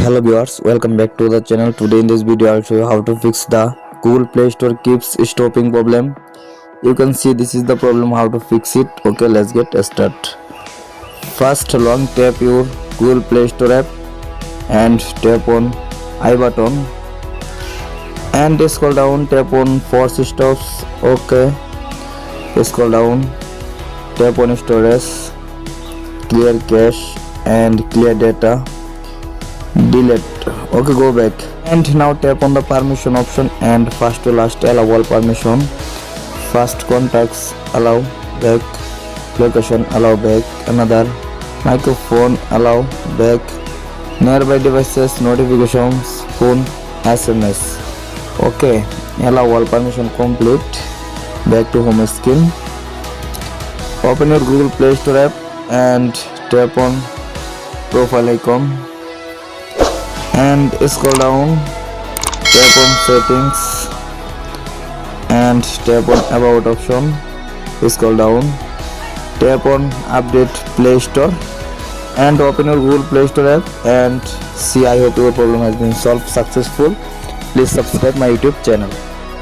Hello viewers, welcome back to the channel. Today in this video I'll show you how to fix the Google Play Store keeps stopping problem. You can see this is the problem, how to fix it. Okay, let's get started. First, long tap your Google Play Store app and tap on I button and scroll down, tap on force stops. Okay, scroll down, tap on storage, clear cache and clear data, delete. Okay, go back and now tap on the permission option and first to last allow all permission. First contacts allow back, location allow back, another microphone allow back, nearby devices, notifications, phone, SMS. Okay, allow all permission complete. Back to home screen. Open your Google Play Store app and tap on profile icon and scroll down, tap on settings and tap on about option, scroll down, tap on update Play Store and open your Google Play Store app and see. I hope your problem has been solved successful. Please subscribe my YouTube channel.